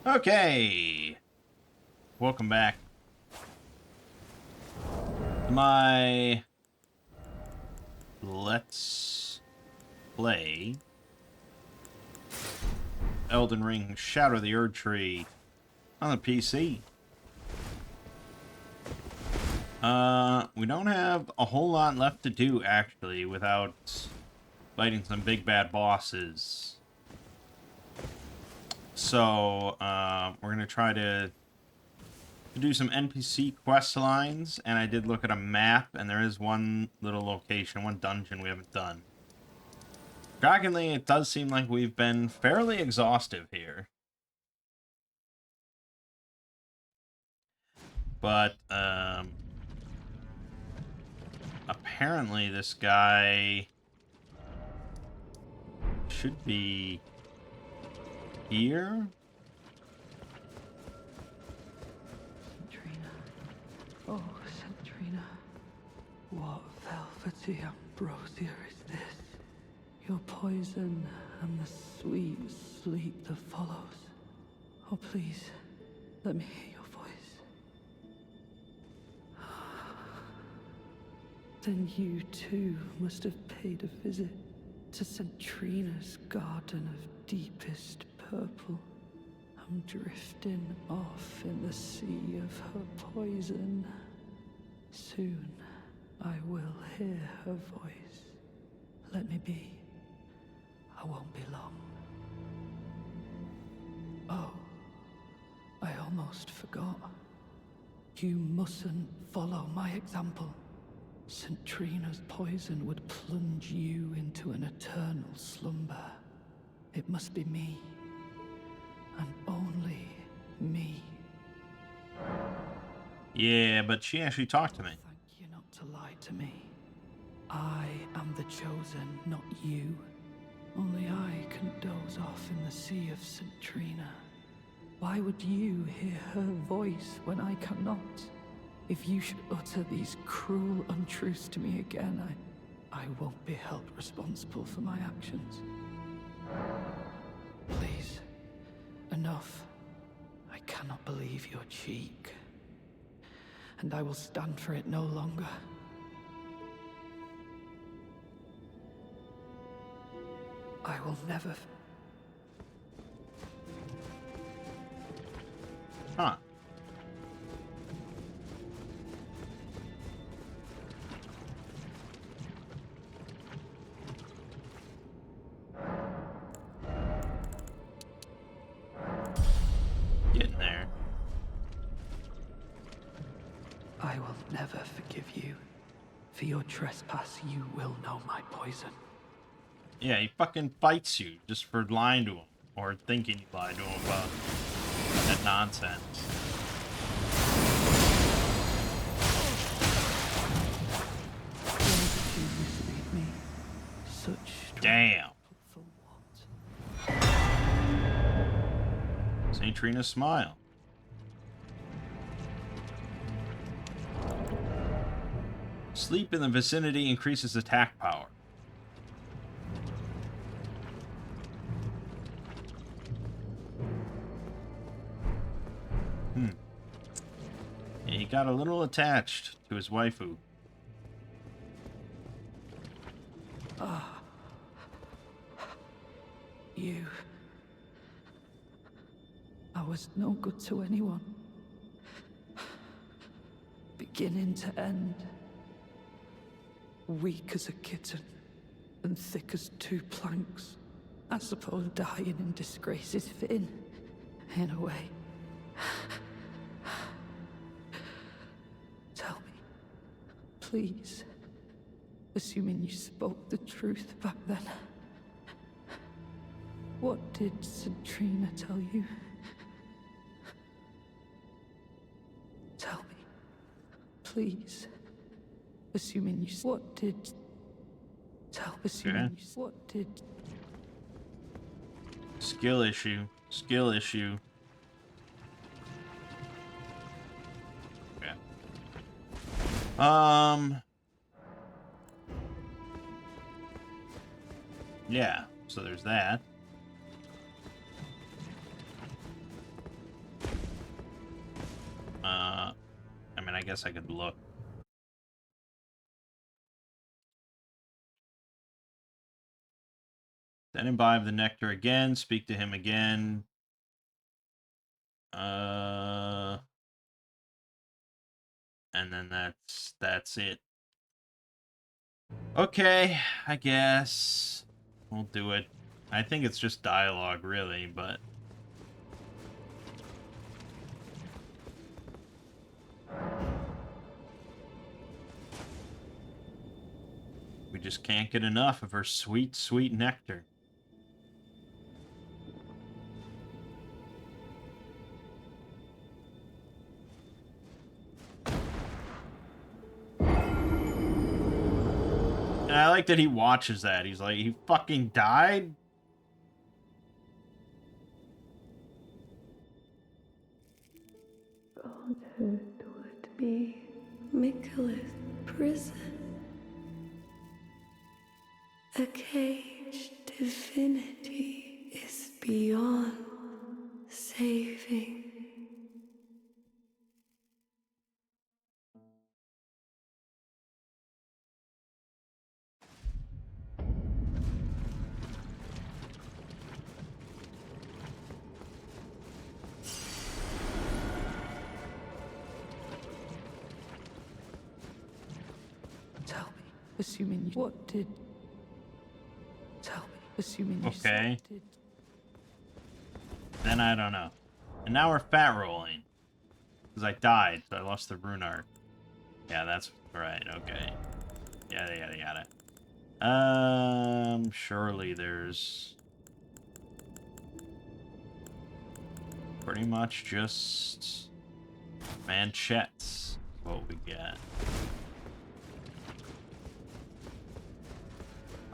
Okay, welcome back to my Let's Play Elden Ring Shadow of the Erdtree on the PC. We don't have a whole lot left to do, actually, without fighting some big bad bosses. So, we're going to try to do some NPC quest lines, and I did look at a map, and there is one little location, one dungeon we haven't done. Shockingly, it does seem like we've been fairly exhaustive here. But, apparently this guy should be here? Oh, Centrina, what velvety ambrosia is this? Your poison and the sweet sleep that follows. Oh, please, let me hear your voice. Then you too must have paid a visit to Centrina's garden of deepest purple. I'm drifting off in the sea of her poison. Soon, I will hear her voice. Let me be. I won't be long. Oh, I almost forgot. You mustn't follow my example. Centrina's poison would plunge you into an eternal slumber. It must be me. And only me. Yeah, but she actually talked to me. Thank you not to lie to me. I am the chosen, not you. Only I can doze off in the sea of Centrina. Why would you hear her voice when I cannot? If you should utter these cruel untruths to me again, I won't be held responsible for my actions. Please. Enough. I cannot believe your cheek. And I will stand for it no longer. I will never... Huh. Getting there. I will never forgive you. For your trespass, you will know my poison. Yeah, he fucking fights you just for lying to him. Or thinking you lied to him about that nonsense. Why did you mislead me? Such Damn. for what? St. Trina's smile. Sleep in the vicinity increases attack power. Yeah, he got a little attached to his waifu. You... I was no good to anyone. Beginning to end. Weak as a kitten, and thick as two planks. I suppose dying in disgrace is fitting, in a way. Tell me, please, assuming you spoke the truth back then. What did Centrina tell you? Tell me, please. Assuming you... What did... Tell... Assuming you... What did... Skill issue. Skill issue. Okay. Yeah, so there's that. I guess I could look. Then imbibe the nectar again, speak to him again. And then that's it. Okay, I guess we'll do it. I think it's just dialogue, really, but we just can't get enough of her sweet, sweet nectar. And I like that he watches that. He's like, he fucking died? Godhood would be Michaela's prison. A caged divinity is beyond saving. Tell me, assuming you... What did... Tell me, assuming you Okay. said did... Then I don't know. And now we're fat rolling. Because I died, so I lost the rune art. Yeah, that's right, okay. Yada, yada, yada. Surely there's... pretty much just... manchettes. What we get.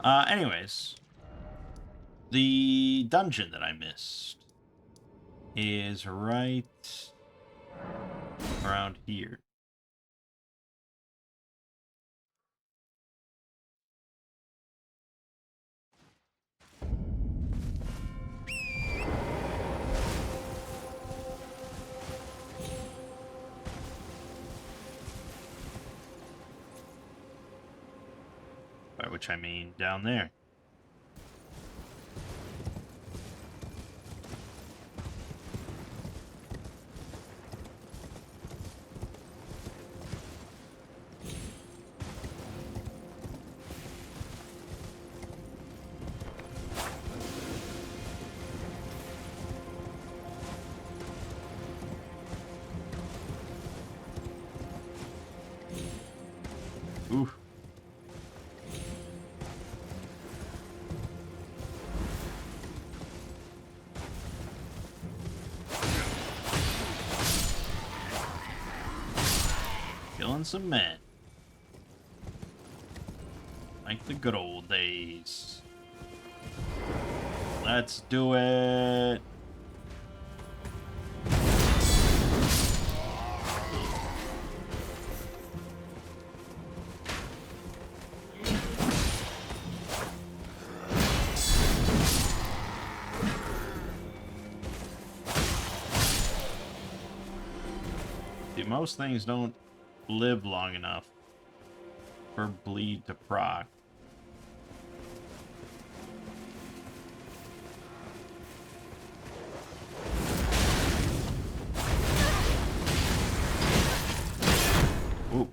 Anyways. The dungeon that I missed is right around here. By which I mean down there. Ooh. Killing some men. Like the good old days. Let's do it. See, most things don't live long enough for bleed to proc. Ooh.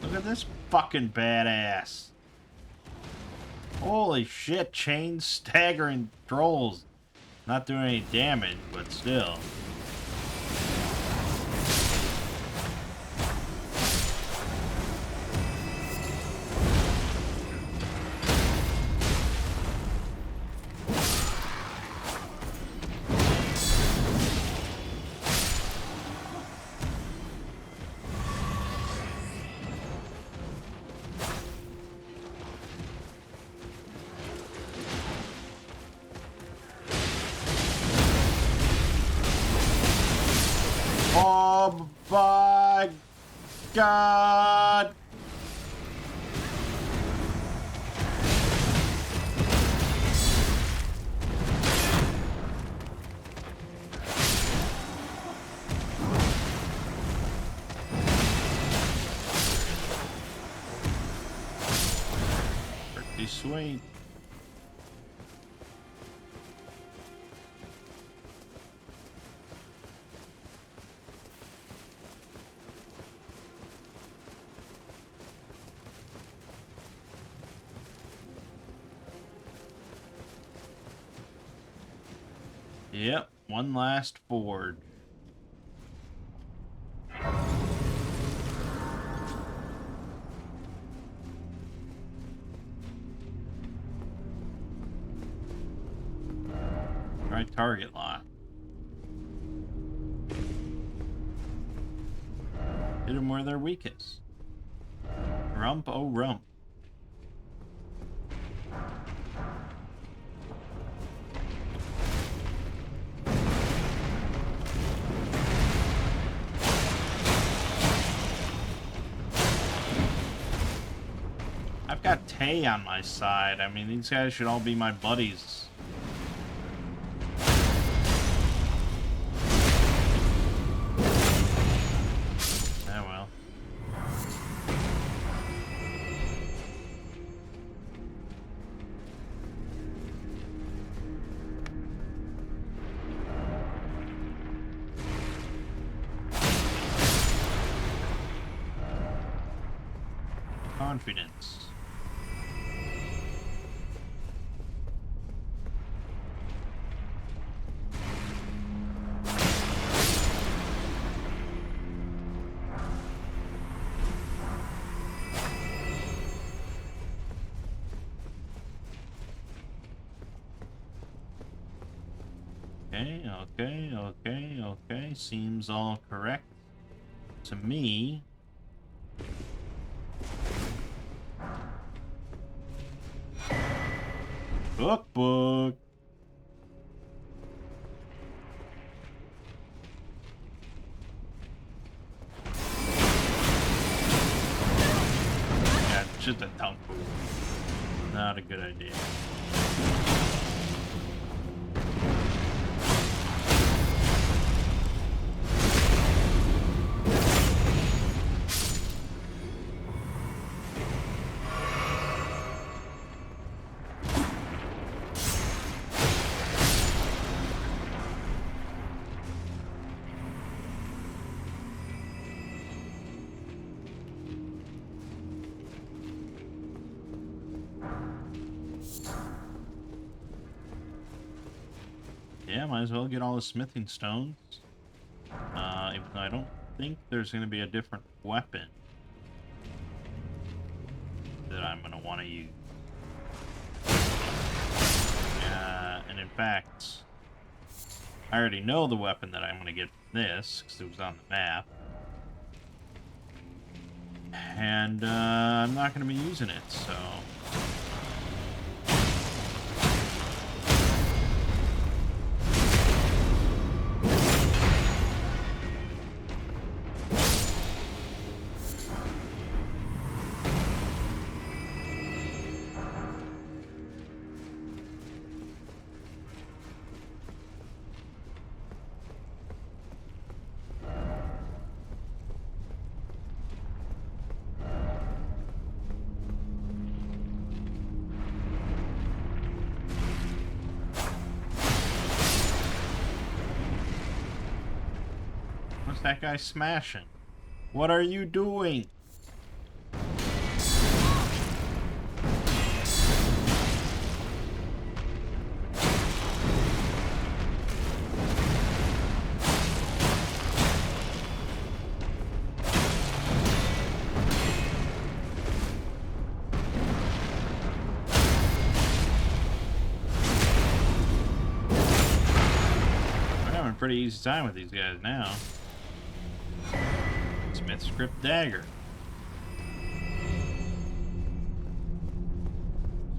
Look at this fucking badass. Holy shit, chain staggering trolls. Not doing any damage, but still. God! Pretty sweet. Yep, one last forge. Try target lock. Hit them where they're weakest. Rump, oh rump. I've got Tay on my side. I mean, these guys should all be my buddies. Oh well. Confidence. Okay. Seems all correct to me. Book. Yeah, just a dump move. Not a good idea. Yeah, might as well get all the smithing stones. Even though I don't think there's going to be a different weapon that I'm going to want to use. And in fact, I already know the weapon that I'm going to get from this, because it was on the map. And I'm not going to be using it, so... What's that guy smashing? What are you doing? We're having a pretty easy time with these guys now. Smith script dagger.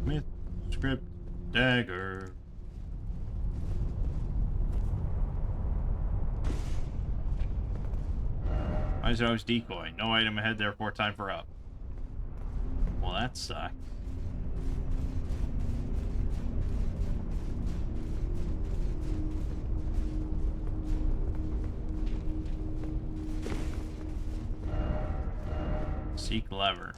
Smith script dagger. Why is it always decoy? No item ahead, therefore time for up. Well, that sucks. Seek lever.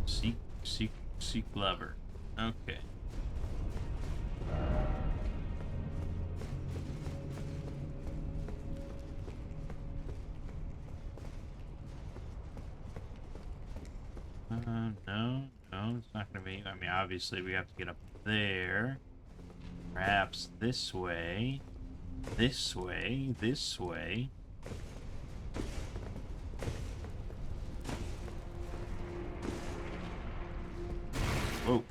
Seek lever. Okay. No, it's not gonna be. I mean, obviously we have to get up there. Perhaps this way. This way. This way. Whoa.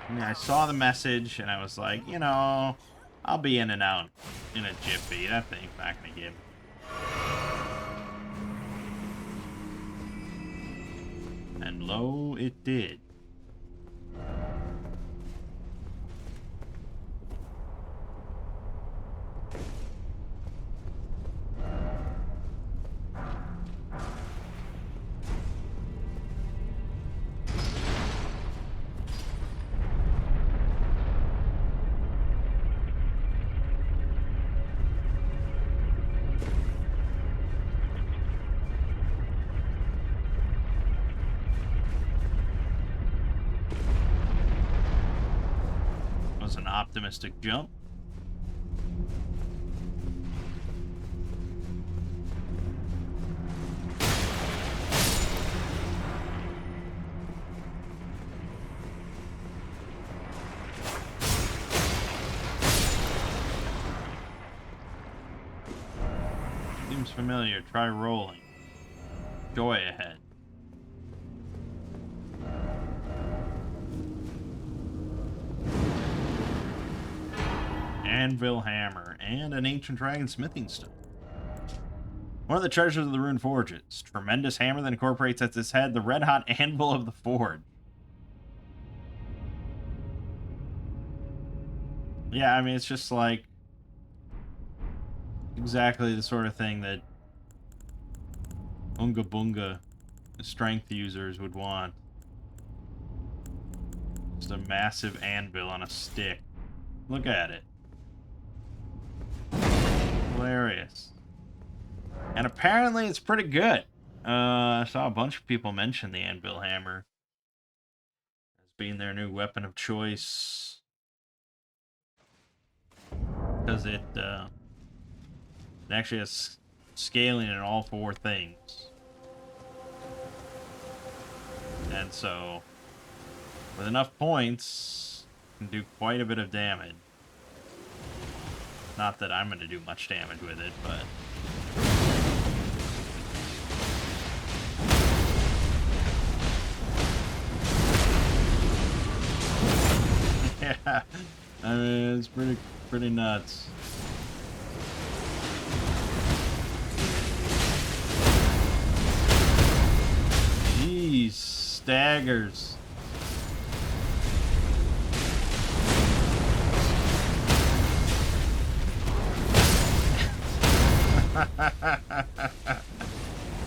I mean, I saw the message and I was like, you know, I'll be in and out in a jiffy. That thing's not gonna give me. And lo, it did. Was an optimistic jump. Seems familiar. Try rolling. Joy ahead. Anvil hammer and an ancient dragon smithing stone. One of the treasures of the Rune Forges. Tremendous hammer that incorporates at its head the red-hot anvil of the forge. Yeah, I mean, it's just like exactly the sort of thing that Unga Bunga strength users would want. Just a massive anvil on a stick. Look at it. Hilarious. And apparently it's pretty good. I saw a bunch of people mention the anvil hammer as being their new weapon of choice. Because it actually has scaling in all 4 things. And so, with enough points, you can do quite a bit of damage. Not that I'm going to do much damage with it, but... yeah, I mean, it's pretty nuts. Jeez, staggers.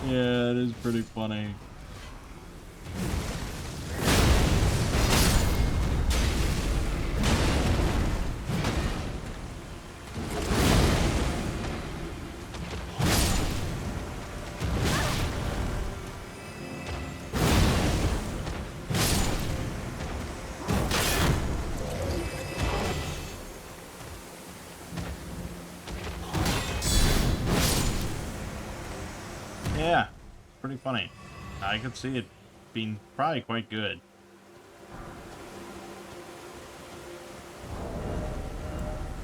Yeah, it is pretty funny. Yeah, pretty funny. I could see it being probably quite good.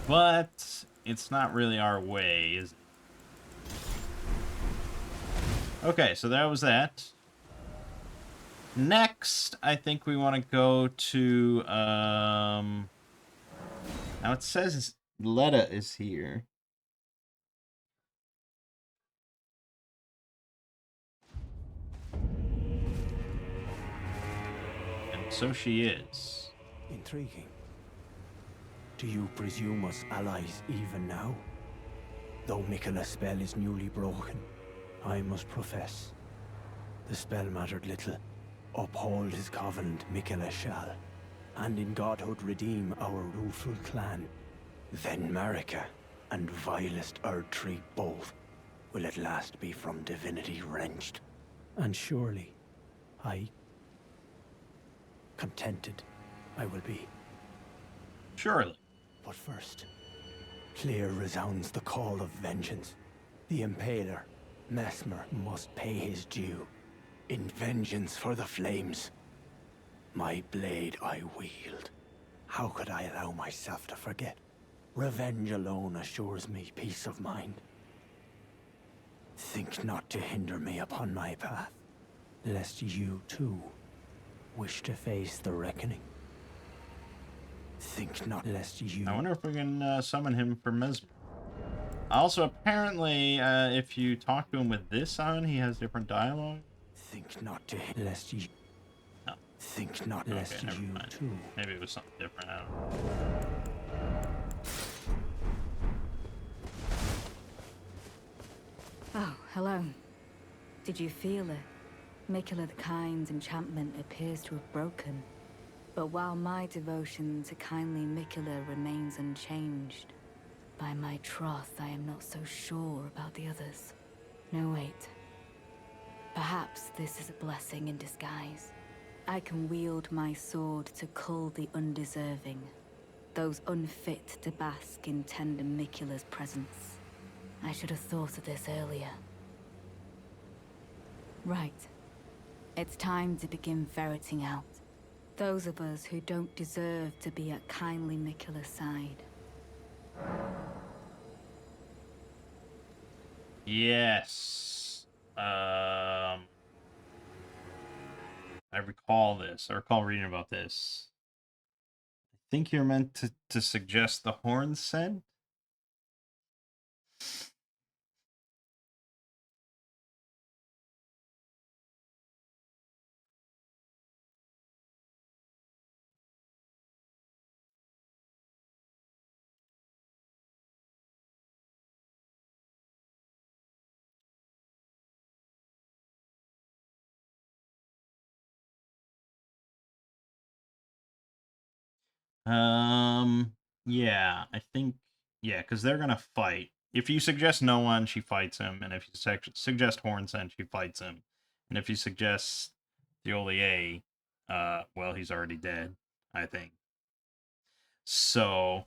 But it's not really our way, is it? Okay, so that was that. Next, I think we want to go to, now it says Letta is here. So she is. Intriguing. Do you presume us allies even now? Though Miquela's spell is newly broken, I must profess, the spell mattered little. Uphold his covenant, Miquela shall, and in godhood redeem our rueful clan. Then Marika and vilest Erdtree both will at last be from divinity wrenched. And surely, contented I will be. Surely. But first, clear resounds the call of vengeance. The Impaler, Mesmer, must pay his due. In vengeance for the flames. My blade I wield. How could I allow myself to forget? Revenge alone assures me peace of mind. Think not to hinder me upon my path, lest you too wish to face the reckoning. Think not lest you... I wonder if we can summon him for Mesmer. Also, apparently, if you talk to him with this on, he has different dialogue. Think not to lest you... No. Think not lest never you mind. too... Maybe it was something different, I don't know. Oh, hello. Did you feel it? Miquela the Kind's enchantment appears to have broken. But while my devotion to kindly Miquela remains unchanged, by my troth I am not so sure about the others. No, wait. Perhaps this is a blessing in disguise. I can wield my sword to cull the undeserving, those unfit to bask in tender Miquela's presence. I should have thought of this earlier. Right. It's time to begin ferreting out those of us who don't deserve to be at kindly Miquela's side. Yes. I recall this. I recall reading about this. I think you're meant to suggest the horn scent. Yeah, I think, yeah, because they're gonna fight. If you suggest no one, she fights him, and if you suggest Hornsent, she fights him, and if you suggest the Olier, well, he's already dead, I think. So,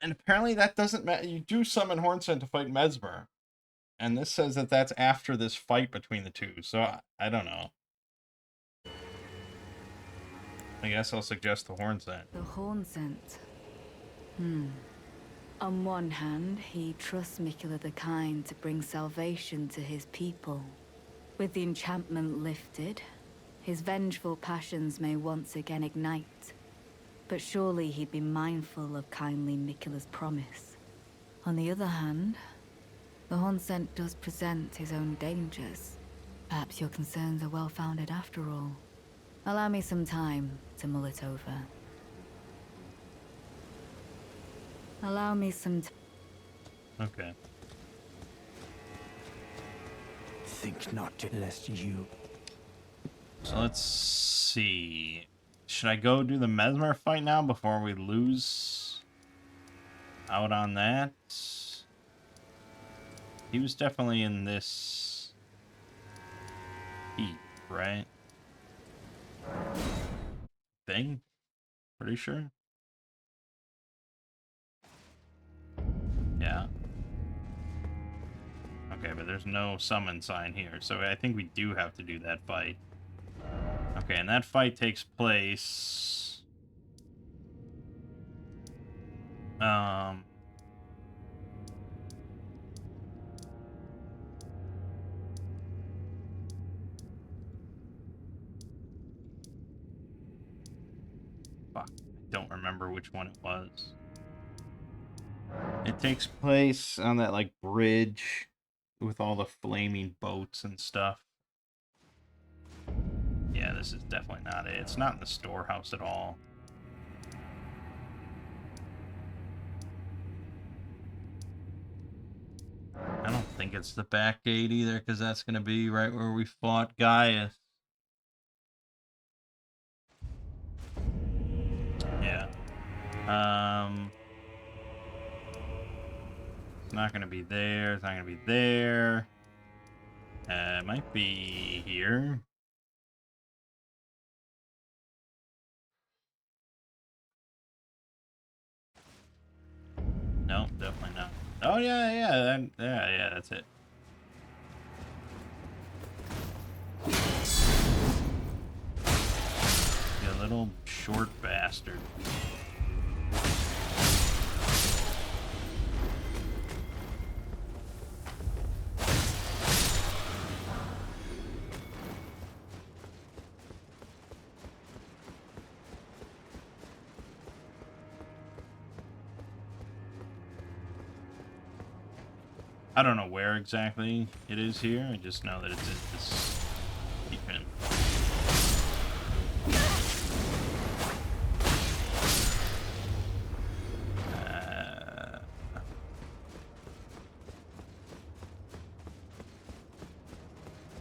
and apparently that doesn't matter. You do summon Hornsent to fight Mesmer. And this says that that's after this fight between the two. So I don't know. I guess I'll suggest the Hornsent. The Hornsent. On one hand, he trusts Miquela the Kind to bring salvation to his people. With the enchantment lifted, his vengeful passions may once again ignite. But surely he'd be mindful of kindly Miquela's promise. On the other hand, the Hornsent does present his own dangers. Perhaps your concerns are well-founded after all. Allow me some time to mull it over. Allow me some Okay. Think not to lest you... So let's see. Should I go do the Mesmer fight now before we lose out on that? He was definitely in this heat, right? Thing? Pretty sure. Yeah. Okay, but there's no summon sign here, so I think we do have to do that fight. Okay, and that fight takes place... Fuck, I don't remember which one it was. It takes place on that, like, bridge with all the flaming boats and stuff. Yeah, this is definitely not it. It's not in the storehouse at all. I don't think it's the back gate either, because that's going to be right where we fought Gaius. Yeah. It's not going to be there. It's not going to be there. It might be here. No, definitely not. Oh, yeah, that's it. You little short bastard. I don't know where exactly it is here. I just know that it's in this defense.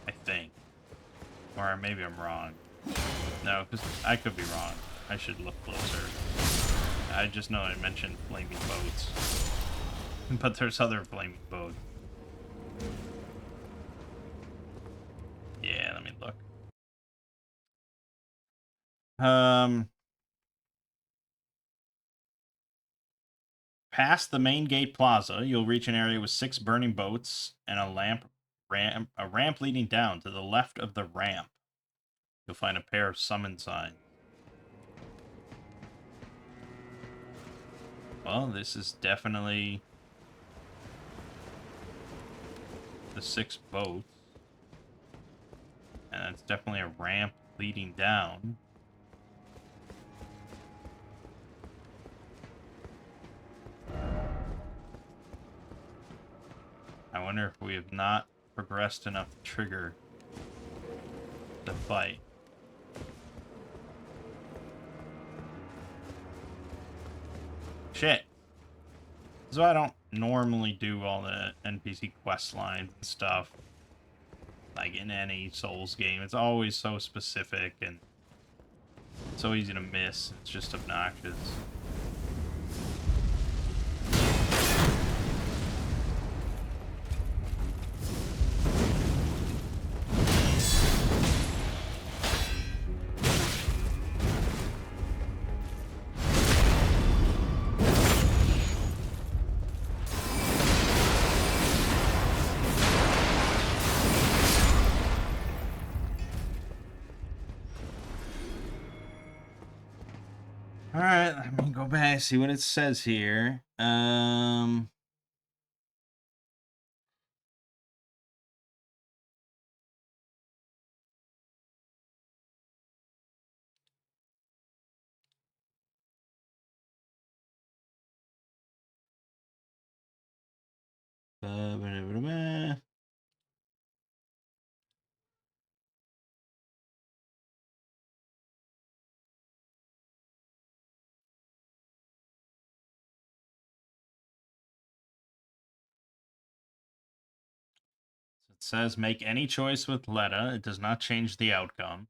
I think. Or maybe I'm wrong. No, because I could be wrong. I should look closer. I just know I mentioned flaming boats. But there's other flaming boats. Yeah, let me look. Past the main gate plaza, you'll reach an area with 6 burning boats and a ramp leading down. To the left of the ramp, you'll find a pair of summon signs. Well, this is definitely the 6 boats. And it's definitely a ramp leading down. I wonder if we have not progressed enough to trigger the fight. Shit. This is why I don't normally do all the NPC quest lines and stuff. Like in any Souls game. It's always so specific and so easy to miss. It's just obnoxious. Alright, let me go back and see what it says here. It says make any choice with Letta. It does not change the outcome.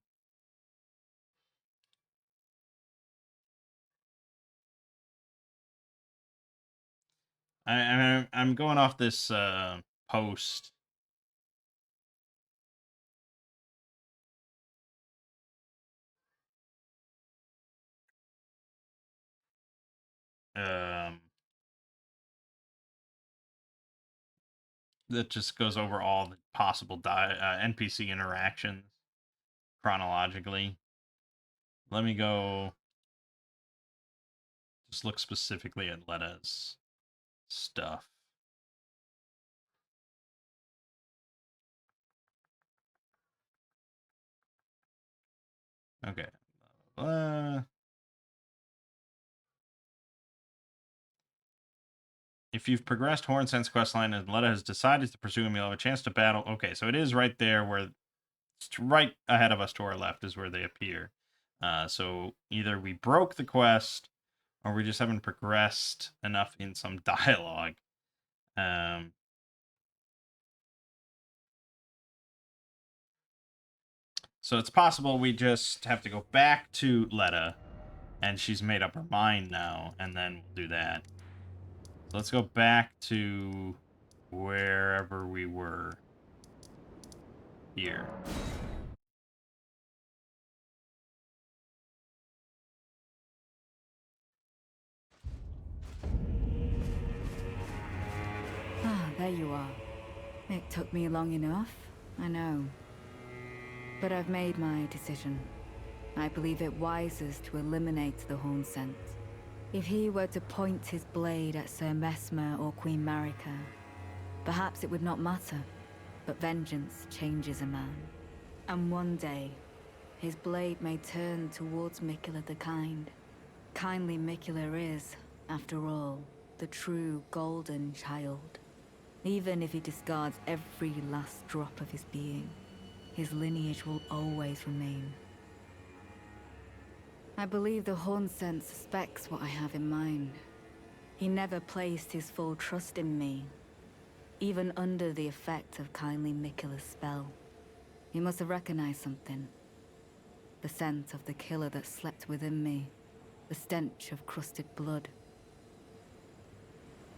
I'm going off this post. That just goes over all the possible NPC interactions. chronologically. Let me go just look specifically at Letta's stuff. Okay. If you've progressed Hornsent's questline and Letta has decided to pursue him, you'll have a chance to battle. Okay, so it is right there where it's right ahead of us to our left is where they appear. So either we broke the quest or we just haven't progressed enough in some dialogue. So it's possible we just have to go back to Letta and she's made up her mind now, and then we'll do that. So let's go back to wherever we were here. Ah, there you are. It took me long enough, I know. But I've made my decision. I believe it wisest to eliminate the Hornsent. If he were to point his blade at Sir Mesmer or Queen Marika, perhaps it would not matter. But vengeance changes a man. And one day, his blade may turn towards Miquella the Kind. Kindly Miquella is, after all, the true golden child. Even if he discards every last drop of his being, his lineage will always remain. I believe the Hornsent suspects what I have in mind. He never placed his full trust in me, even under the effect of kindly Miquella's spell. He must have recognized something. The scent of the killer that slept within me, the stench of crusted blood.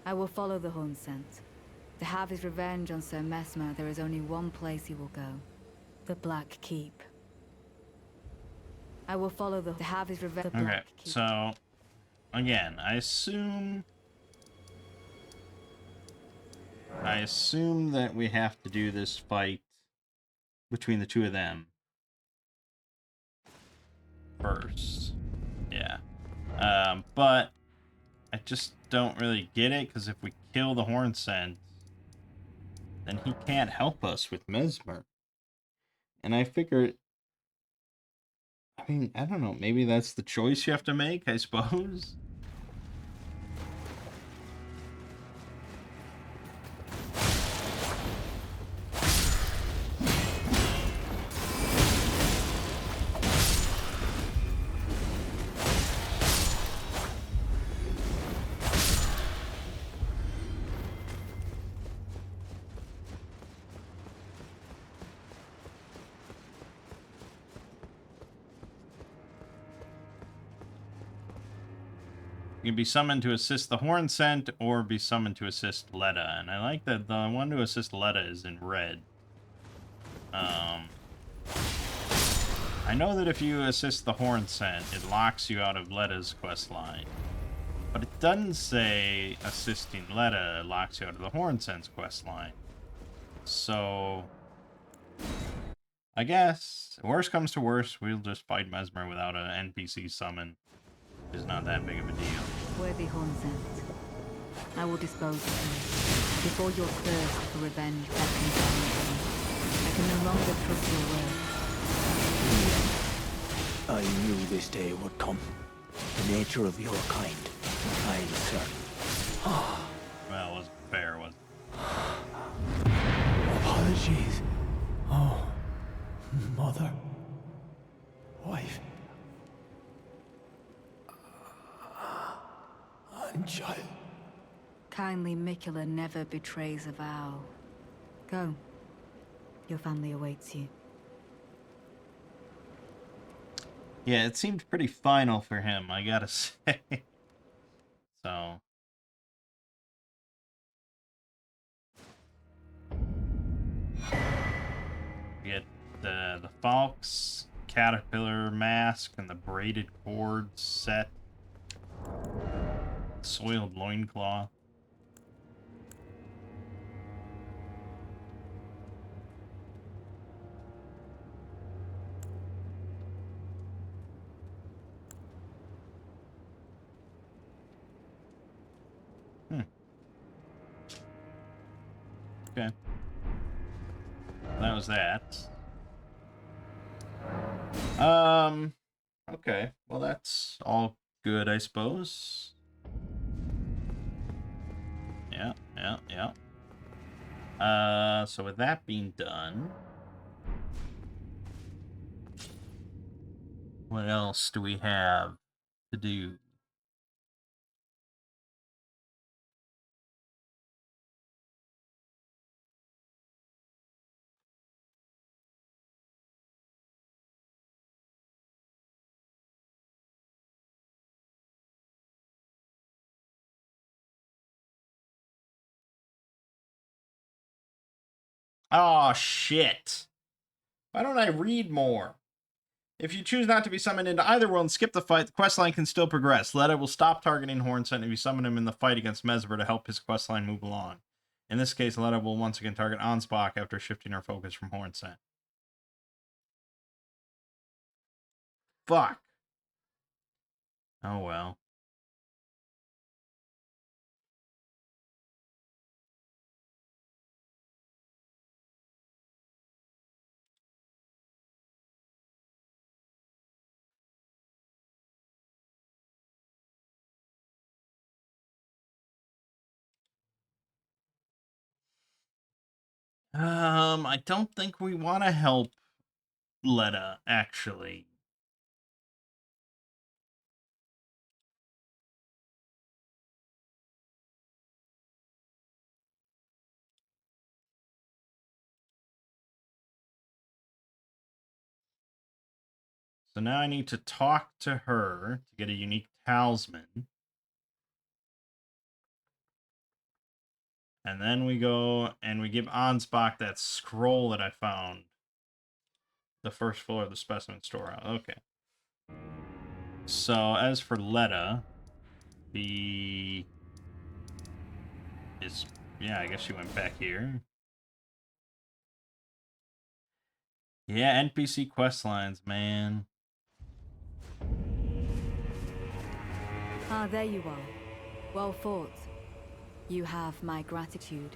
I will follow the Hornsent. To have his revenge on Sir Mesmer, there is only one place he will go. The Black Keep. I will follow to have his revenge. Okay, so again, I assume that we have to do this fight between the two of them first. Yeah. But I just don't really get it, because if we kill the Hornsent, then he can't help us with Mesmer. And I figured, I mean, I don't know, maybe that's the choice you have to make, I suppose? You can be summoned to assist the Hornsent or be summoned to assist Letta. And I like that the one to assist Letta is in red. I know that if you assist the Hornsent, it locks you out of Letta's questline. But it doesn't say assisting Letta locks you out of the Hornsent's questline. So I guess, worst comes to worst, we'll just fight Mesmer without an NPC summon. It's not that big of a deal. Worthy Hornsent, I will dispose of you. Before your thirst for revenge beckons on me, I can no longer trust your word. I knew this day would come. The nature of your kind, I'm certain. Well, it wasn't fair, was it? Apologies. Oh, mother. Wife. And child. Kindly Miquella never betrays a vow. Go. Your family awaits you. Yeah, it seemed pretty final for him, I gotta say. So. We get the Falk's caterpillar mask and the braided cord set. Soiled loincloth. Okay. That was that. Okay. Well, that's all good, I suppose. Yeah, yeah, yeah. So with that being done, what else do we have to do? Oh, shit. Why don't I read more? If you choose not to be summoned into either world and skip the fight, the questline can still progress. Letta will stop targeting Hornsent if you summon him in the fight against Mesver to help his questline move along. In this case, Letta will once again target Ansbach after shifting her focus from Hornsent. Fuck. Oh well. I don't think we want to help Letta, actually. So now I need to talk to her to get a unique talisman. And then we go and we give Ansbach that scroll that I found. The first floor of the specimen storehouse. Okay. So as for Letta, the is yeah, I guess she went back here. Yeah, NPC quest lines, man. Ah, there you are. Well fought. You have my gratitude.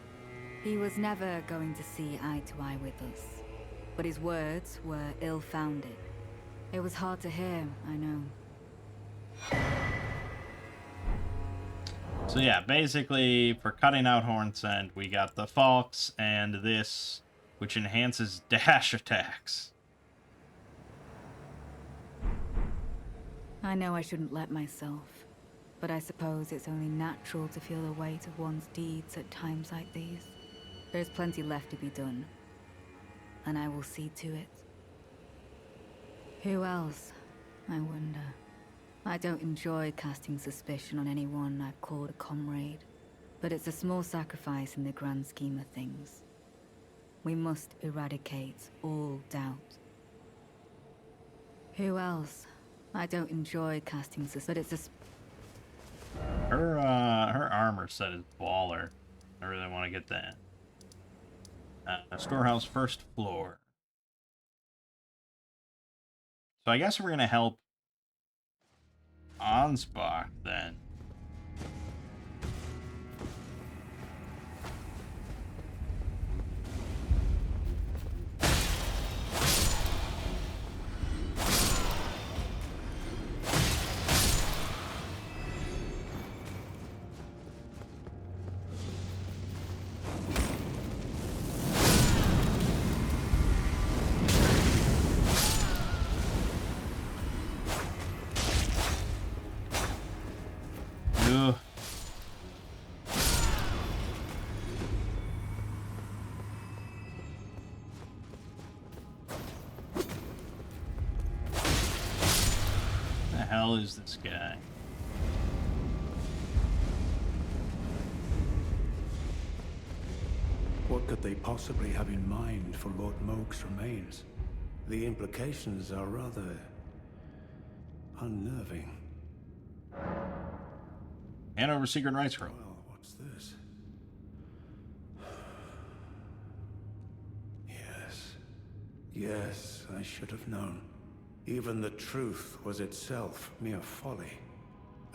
He was never going to see eye to eye with us, but his words were ill-founded. It was hard to hear, I know. So yeah, basically for cutting out Hornsent, we got the Falks and this, which enhances dash attacks. I know I shouldn't let myself, but I suppose it's only natural to feel the weight of one's deeds at times like these. There's plenty left to be done, and I will see to it. Who else, I wonder? I don't enjoy casting suspicion on anyone I've called a comrade, but it's a small sacrifice in the grand scheme of things. We must eradicate all doubt. Who else? I don't enjoy casting suspicion, but it's a... Her armor set is baller. I really want to get that. Storehouse first floor. So I guess we're gonna help Ansbach then. Ugh. The hell is this guy? What could they possibly have in mind for Lord Mogg's remains? The implications are rather unnerving. Hand over secret rights scroll. Well, what's this? Yes, I should have known. Even the truth was itself mere folly.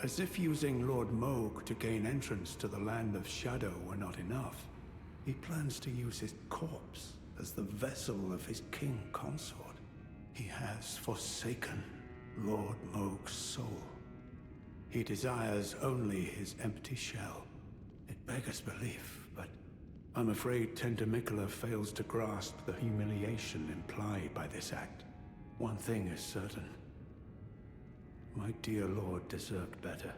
As if using Lord Mangg to gain entrance to the Land of Shadow were not enough. He plans to use his corpse as the vessel of his king consort. He has forsaken Lord Mogg's soul. He desires only his empty shell. It beggars belief, but I'm afraid Tender Mikula fails to grasp the humiliation implied by this act. One thing is certain. My dear lord deserved better.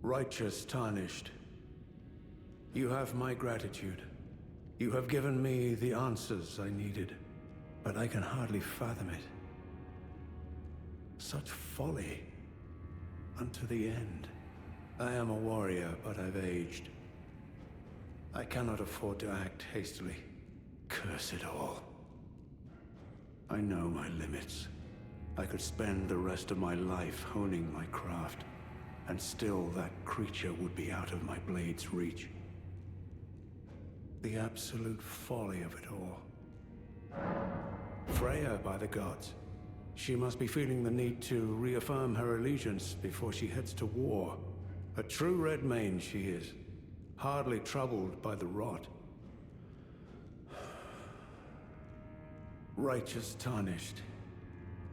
Righteous Tarnished, you have my gratitude. You have given me the answers I needed, but I can hardly fathom it. Such folly unto the end. I am a warrior, but I've aged. I cannot afford to act hastily. Curse it all. I know my limits. I could spend the rest of my life honing my craft, and still that creature would be out of my blade's reach. The absolute folly of it all. Freya, by the gods. She must be feeling the need to reaffirm her allegiance before she heads to war. A true red mane she is, hardly troubled by the rot. Righteous Tarnished,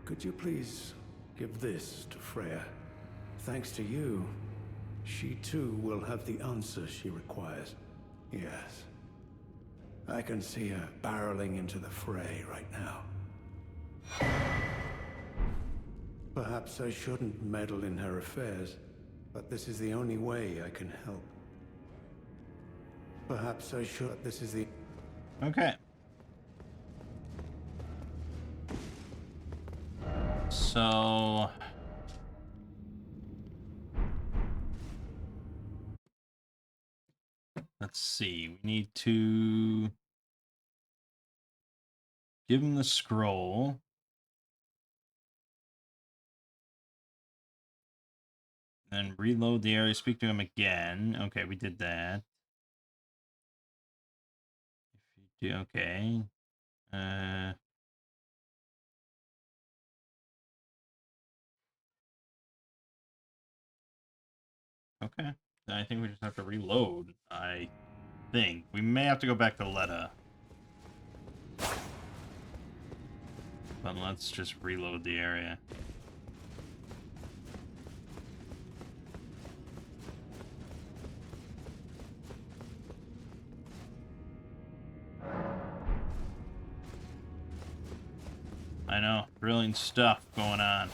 could you please give this to Freya? Thanks to you, she too will have the answer she requires. Yes. I can see her barreling into the fray right now. Perhaps I shouldn't meddle in her affairs, but this is the only way I can help. Perhaps I should. This is the... Okay. So... let's see. We need to give him the scroll. Then reload the area, speak to him again. Okay, we did that. If you do, okay. Okay. Then I think we just have to reload. I think. We may have to go back to Letta. But let's just reload the area. I know, brilliant stuff going on.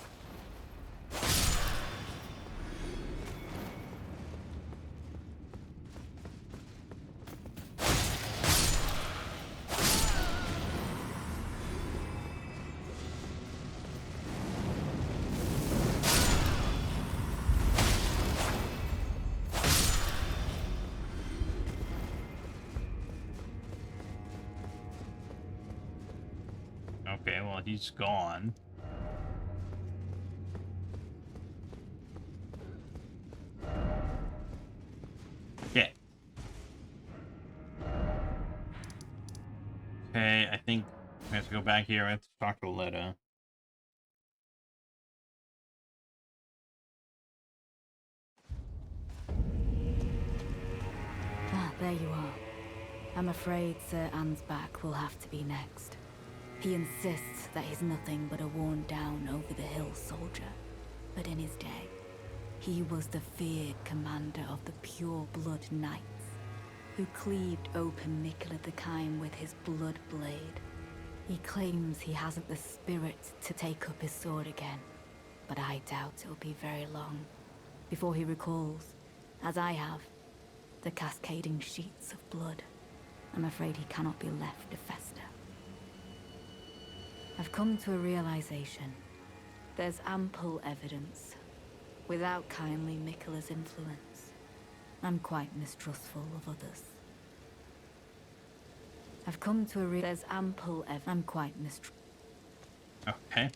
Okay, well, he's gone. Okay. Okay, I think we have to go back here. I have to talk to Letta. Ah, there you are. I'm afraid Sir Ansbach will have to be next. He insists that he's nothing but a worn-down, over-the-hill soldier. But in his day, he was the feared commander of the pure-blood knights, who cleaved open Mikula the Kime with his blood blade. He claims he hasn't the spirit to take up his sword again, but I doubt it'll be very long before he recalls, as I have, the cascading sheets of blood. I'm afraid he cannot be left to fester. I've come to a realization. There's ample evidence. Without kindly Mikula's influence, I'm quite mistrustful of others. I've come to a there's ample evidence. I'm quite mistrustful. Okay.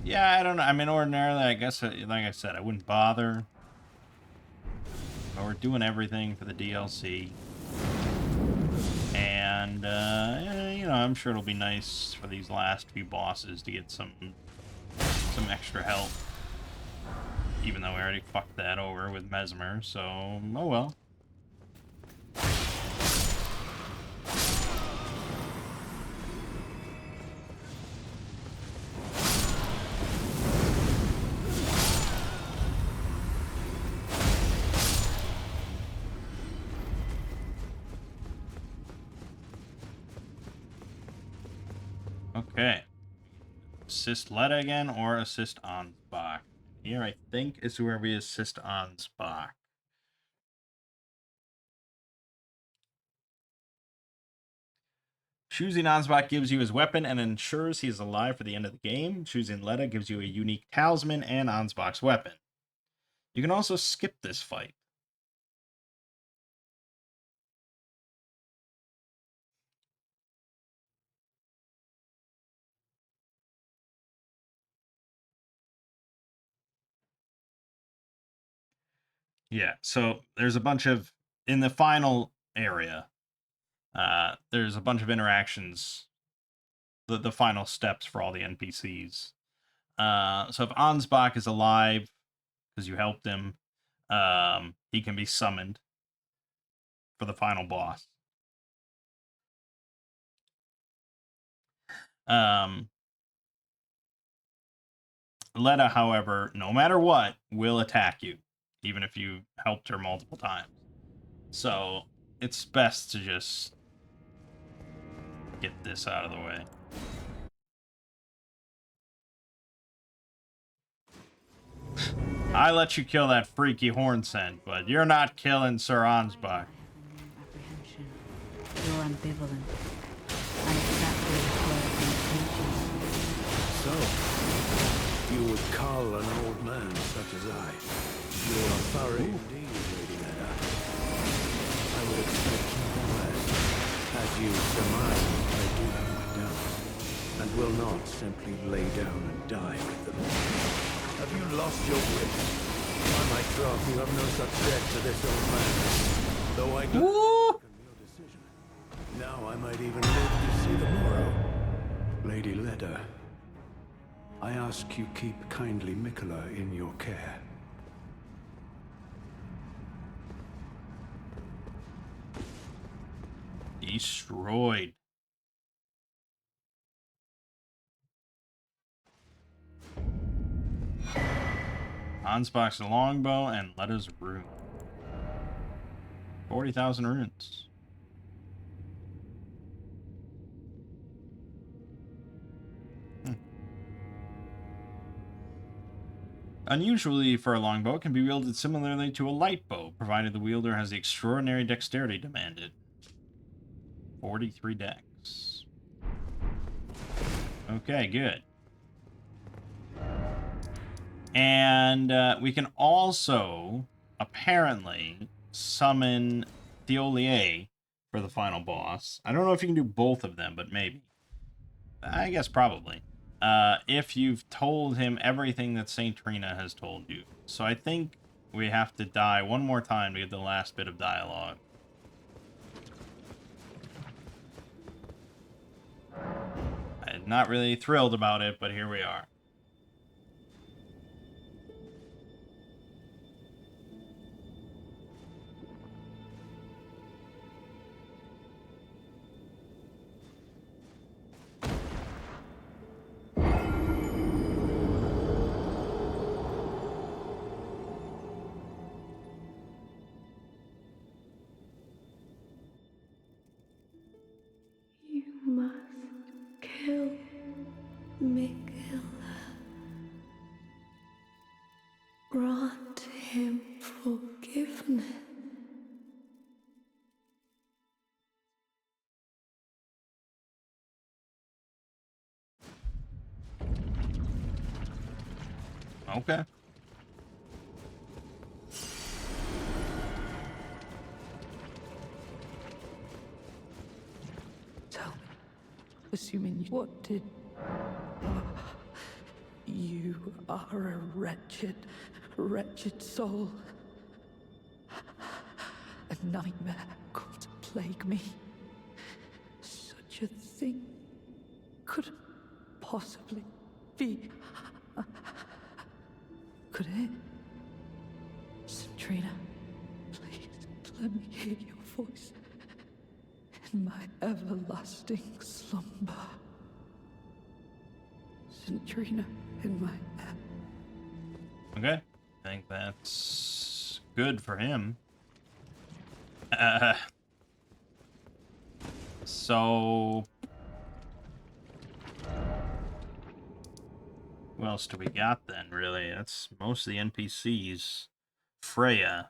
Yeah, I don't know. I mean, ordinarily, I guess, like I said, I wouldn't bother. But we're doing everything for the DLC. And And, you know, I'm sure it'll be nice for these last few bosses to get some extra help. Even though we already fucked that over with Mesmer, so, oh well. Okay. Assist Letta again, or assist Ansbach. Here, I think, is where we assist Ansbach. Choosing Ansbach gives you his weapon and ensures he is alive for the end of the game. Choosing Letta gives you a unique talisman and Ansbach's weapon. You can also skip this fight. Yeah, so there's a bunch of, in the final area, there's a bunch of interactions, the final steps for all the NPCs. So if Ansbach is alive, because you helped him, he can be summoned for the final boss. Letta, however, no matter what, will attack you, even if you helped her multiple times. So it's best to just get this out of the way. I let you kill that freaky horn scent, but you're not killing Sir Ansbach. Apprehension. You're ambivalent. And exactly where So, you would cull an old man such as I. You're a thorough indeed, Lady Leda. I would expect nothing less. As you surmise, I do have my doubts, and will not simply lay down and die with them. Have you lost your wit? On my troth, you have no such debt to this old man. Though I do welcome your decision. Now I might even live to see the morrow. Lady Leda, I ask you keep kindly Mikola in your care. Destroyed. Ansbach's longbow and Letta's rune. 40,000 runes. Unusually for a longbow, it can be wielded similarly to a light bow, provided the wielder has the extraordinary dexterity demanded. 43 dex. Okay, good. And we can also, apparently, summon Theolier for the final boss. I don't know if you can do both of them, but maybe. I guess probably. If you've told him everything that Saint Trina has told you. So I think we have to die one more time to get the last bit of dialogue. I'm not really thrilled about it, but here we are. You must kill Mikola. Grant him forgiveness. Okay. Tell me, assuming you... What did... You are a wretched, wretched soul. A nightmare could plague me. such a thing could possibly be. Could it? Centrina, please let me hear your voice in my everlasting slumber. Centrina in my head. Okay. I think that's good for him. So... Who else do we got then, really? That's most of the NPCs. Freya.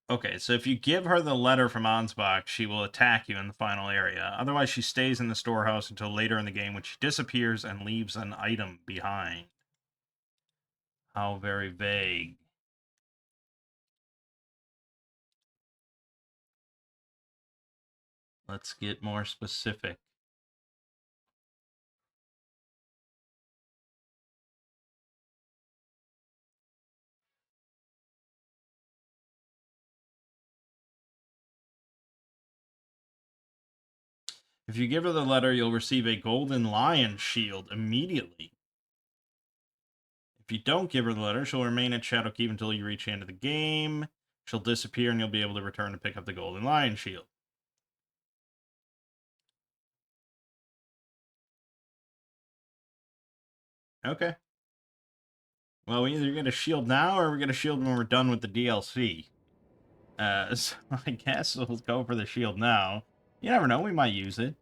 Okay, so if you give her the letter from Ansbach, she will attack you in the final area. Otherwise, she stays in the storehouse until later in the game, when she disappears and leaves an item behind. How very vague. Let's get more specific. If you give her the letter, you'll receive a golden lion shield immediately. If you don't give her the letter, she'll remain at Shadowkeep until you reach the end of the game. She'll disappear and you'll be able to return to pick up the golden lion shield. Okay. Well, we either get a shield now or we get a shield when we're done with the DLC. So I guess we'll go for the shield now. You never know, we might use it.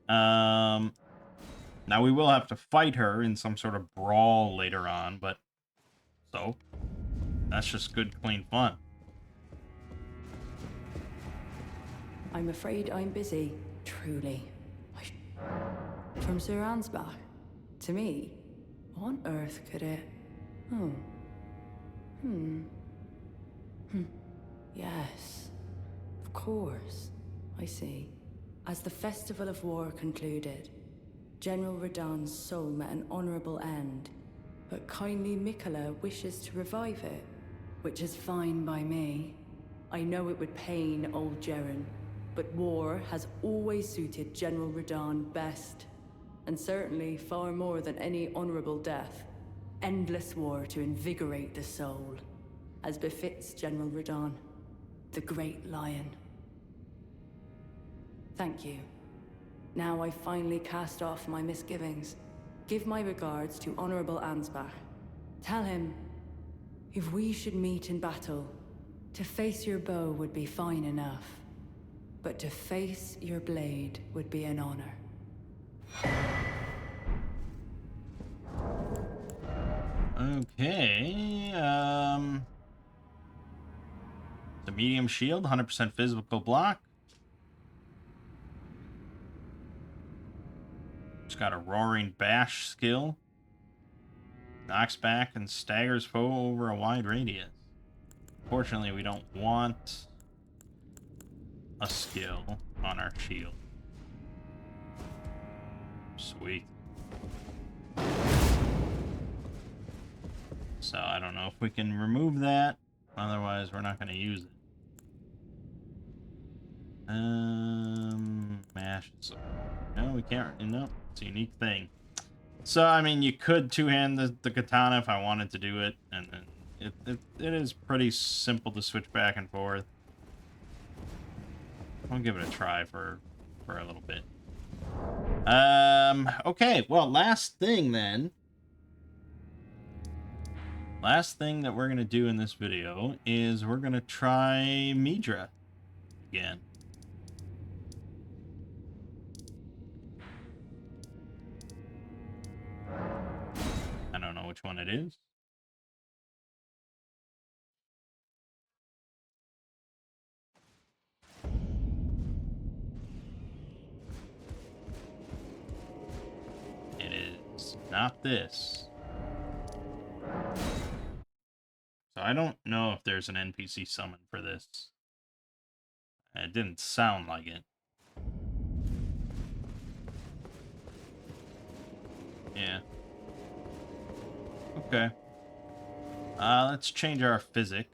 Now we will have to fight her in some sort of brawl later on, but so that's just good, clean fun. I'm afraid I'm busy, truly. From Sir Ansbach? To me? What on earth could it... Oh. Yes. Of course. I see. As the Festival of War concluded, General Radahn's soul met an honorable end, but kindly Mikola wishes to revive it, which is fine by me. I know it would pain old Jeren, but war has always suited General Radahn best, and certainly far more than any honorable death. Endless war to invigorate the soul, as befits General Radahn, the Great Lion. Thank you. Now I finally cast off my misgivings. Give my regards to Honorable Ansbach. Tell him, if we should meet in battle, to face your bow would be fine enough, but to face your blade would be an honor. Okay, the medium shield, 100% physical block. It's got a roaring bash skill. Knocks back and staggers foe over a wide radius. Fortunately, we don't want a skill on our shield. Sweet. So I don't know if we can remove that. Otherwise, we're not going to use it. Mash. No, we can't. No, it's a unique thing. So, I mean, you could two-hand the katana if I wanted to do it. And then it is pretty simple to switch back and forth. I'll give it a try for a little bit. Okay, well, last thing then. Last thing that we're going to do in this video is we're going to try Midra again. I don't know which one it is. It is not this. So I don't know if there's an NPC summon for this. It didn't sound like it. Yeah. Okay. Let's change our physic.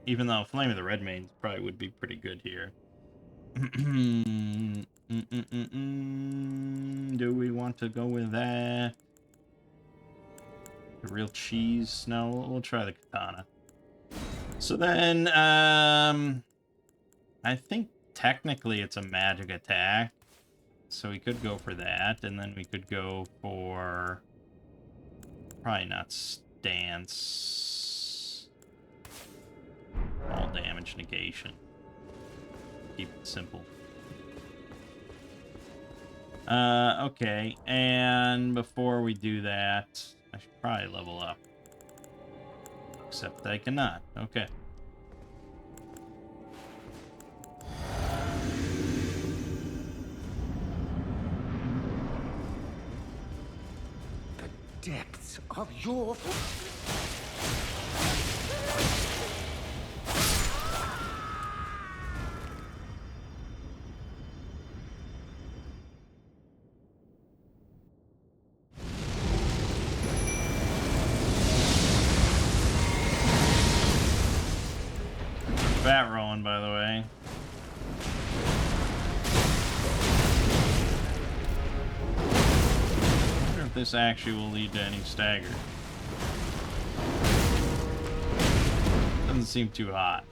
Even though Flame of the Red Mains probably would be pretty good here. Do we want to go with that? The real cheese? No, we'll try the katana. So then, I think technically it's a magic attack. So we could go for that, and then we could go for... Probably not stance. All damage negation. Keep it simple. Okay, and before we do that, I should probably level up. Except I cannot. Okay. Depths of your... Fat rolling, by the way. I wonder if this actually will lead to any stagger. Doesn't seem too hot.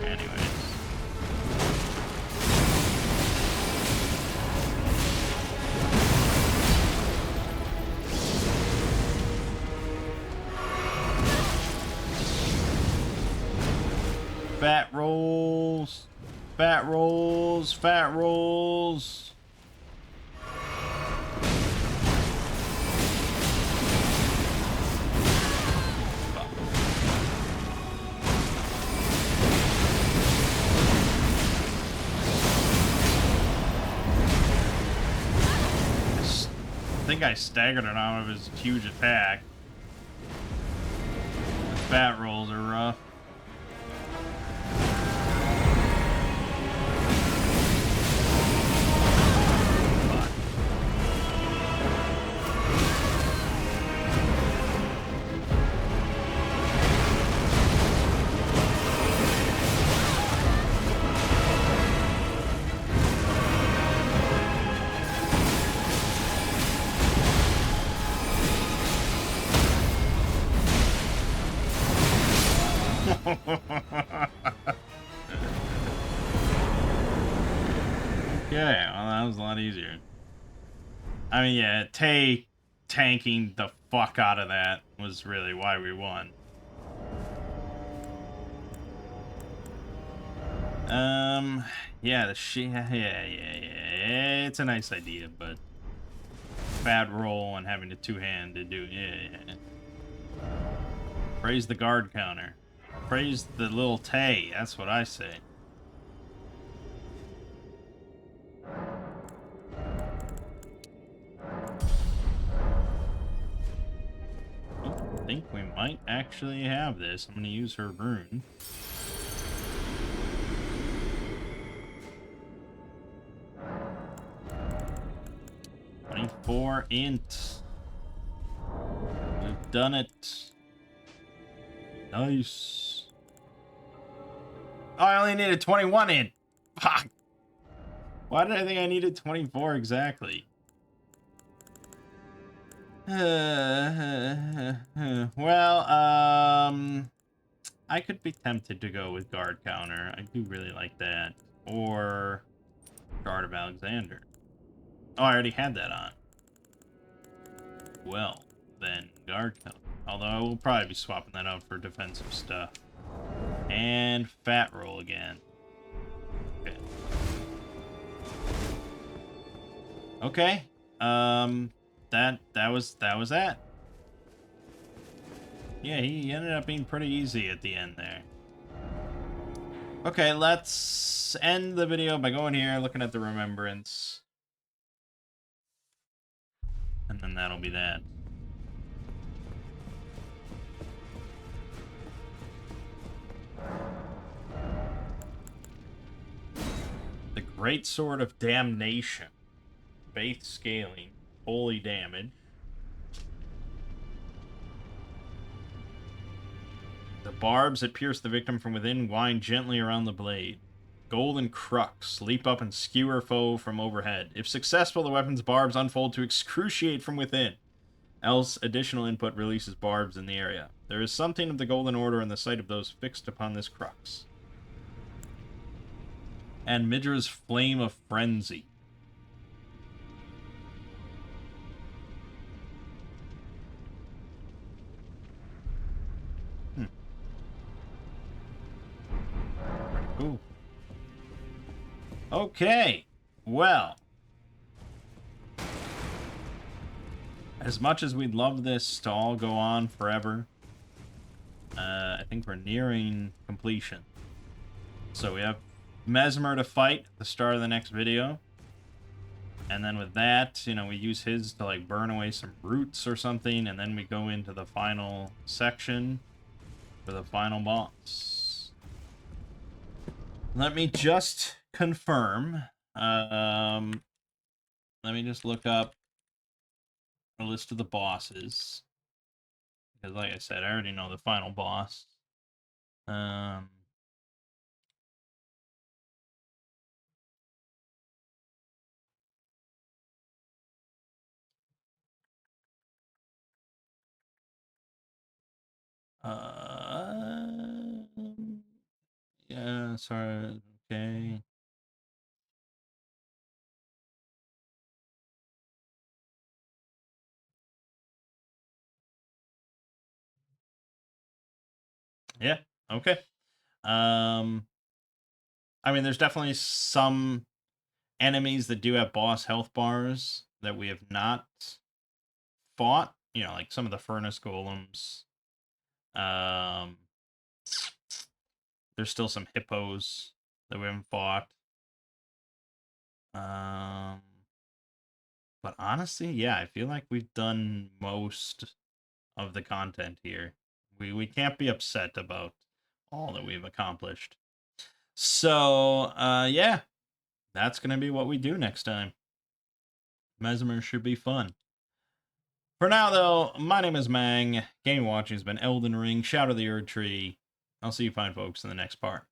Anyways. Fat rolls. Fat rolls. Fat rolls. I think I staggered him out of his huge attack. The fat rolls are rough. Okay, well that was a lot easier. I mean, yeah, Tay tanking the fuck out of that was really why we won. Yeah, yeah, it's a nice idea, but bad roll and having to two-hand to do, yeah. Praise the guard counter. Praise the little Tay, that's what I say. I think we might actually have this. I'm going to use her rune. "24 int. We've done it. Nice. Oh, I only needed 21 int. Fuck. Why did I think I needed 24 exactly? Well, I could be tempted to go with guard counter. I do really like that. Or Guard of Alexander. Oh, I already had that on. Well, then guard counter. Although I will probably be swapping that out for defensive stuff. And fat roll again. Okay. Okay. That was that. Yeah, he ended up being pretty easy at the end there. Okay, let's end the video by going here, looking at the remembrance. And then that'll be that. Great Sword of Damnation. Faith scaling. Holy damage. The barbs that pierce the victim from within wind gently around the blade. Golden crux. Leap up and skewer foe from overhead. If successful, the weapon's barbs unfold to excruciate from within. Else, additional input releases barbs in the area. There is something of the Golden Order in the sight of those fixed upon this crux. And Midra's Flame of Frenzy. Ooh. Okay. Well. As much as we'd love this to all go on forever, I think we're nearing completion. So we have Mesmer to fight at the start of the next video. And then with that, you know, we use his to, like, burn away some roots or something. And then we go into the final section for the final boss. Let me just confirm. Let me just look up a list of the bosses. Because, like I said, I already know the final boss. Yeah, sorry, okay. Yeah, okay. I mean, there's definitely some enemies that do have boss health bars that we have not fought. You know, like some of the furnace golems. There's still some hippos that we haven't fought. But honestly, yeah, I feel like we've done most of the content here. We can't be upset about all that we've accomplished. So, yeah, that's going to be what we do next time. Mesmer should be fun. For now, though, my name is Mangg. Game watching has been Elden Ring. Shout out to the Erdtree. I'll see you fine folks in the next part.